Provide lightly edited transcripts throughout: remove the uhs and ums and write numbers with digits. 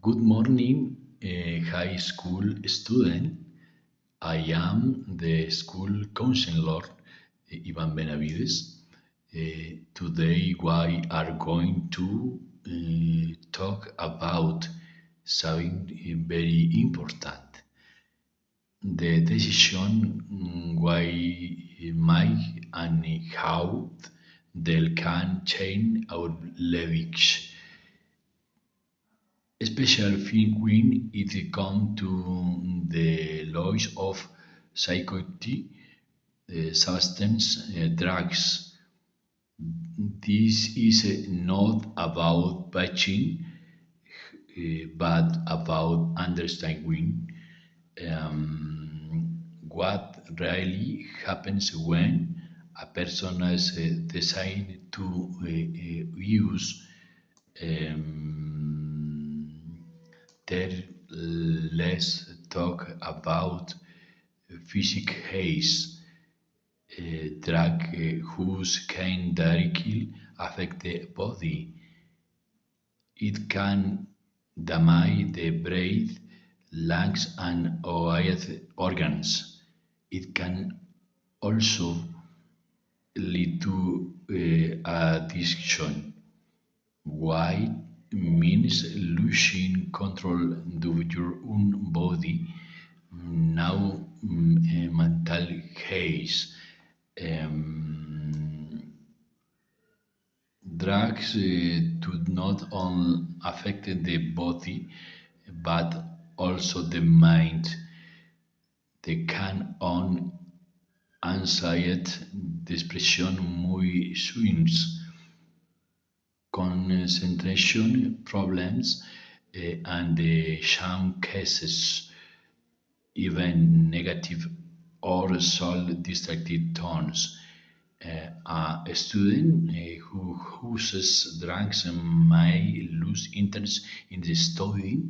Good morning, high school student. I am the school counselor, Ivan Benavides. Today we are going to talk about something very important. The decision why, Mike, and how they can change our lives. Special thing when it comes to the laws of psychoactive substance drugs. This is not about patching, but about understanding what really happens when a person has decided to use um, there let's talk about physic haze, a drug whose can directly affect the body. It can damage the brain, lungs, and other organs. It can also lead to addiction. Why means losing control of your own body. Now, mental health. Um, Drugs do not only affect the body but also the mind. They can on anxiety, depression, mood swings, concentration problems, and some cases, even negative or soul-distracted tones. A student who uses drugs may lose interest in the study,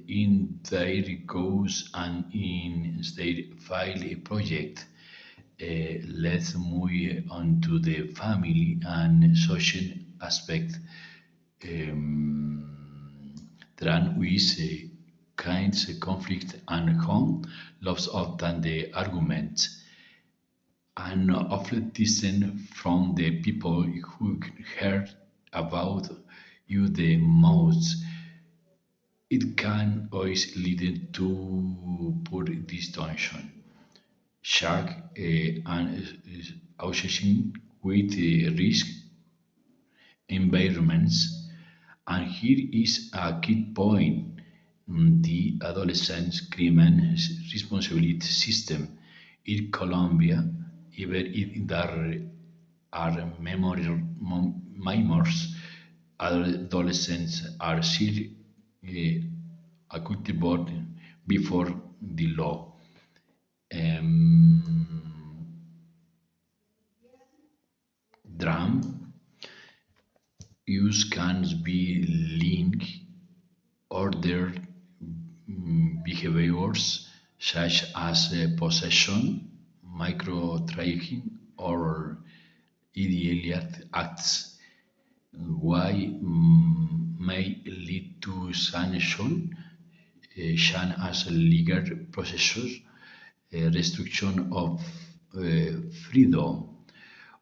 in their goals, and in their file project. Let's move on to the family and social aspect. Um, Dran with kinds of conflict and home loves often the argument and often distant from the people who heard about you the most. It can always lead to poor distinction, shock, and obsession with risk environments. And here is a key point. The adolescent criminal responsibility system in Colombia, even if there are minors, adolescents are still accountable before the law. Um, Drum use can be linked other behaviors such as possession, micro-tracking, or illegal acts. Why may lead to sanction, shan as a legal procedure, restriction of freedom,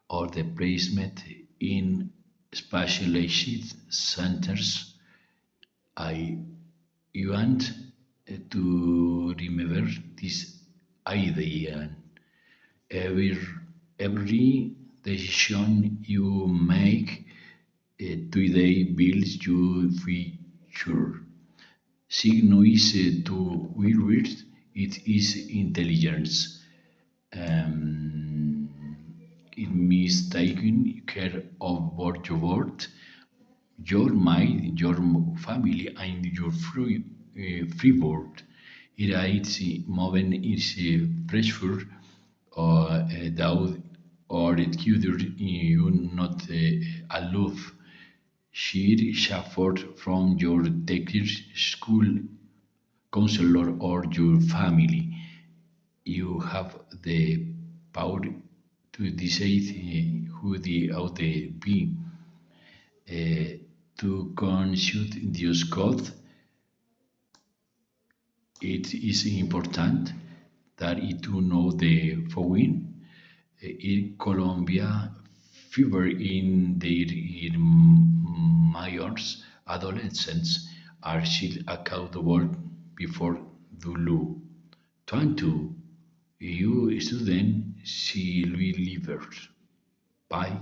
or the placement in specialized centers. I want to remember this idea. Every, every decision you make today builds your future. Signo is to word, it is intelligence. Um, it means taking care of both your word, your mind, your family, and your free world. It is moving is pressure or doubt or it you not aloof. She suffered from your teacher, school counselor, or your family. You have the power to decide who the ought to be, to consult Dios God, It is important that to know the following. In Colombia, fever in their mayors, adolescents are still accountable before the law. 22. You student, she will leave. Bye.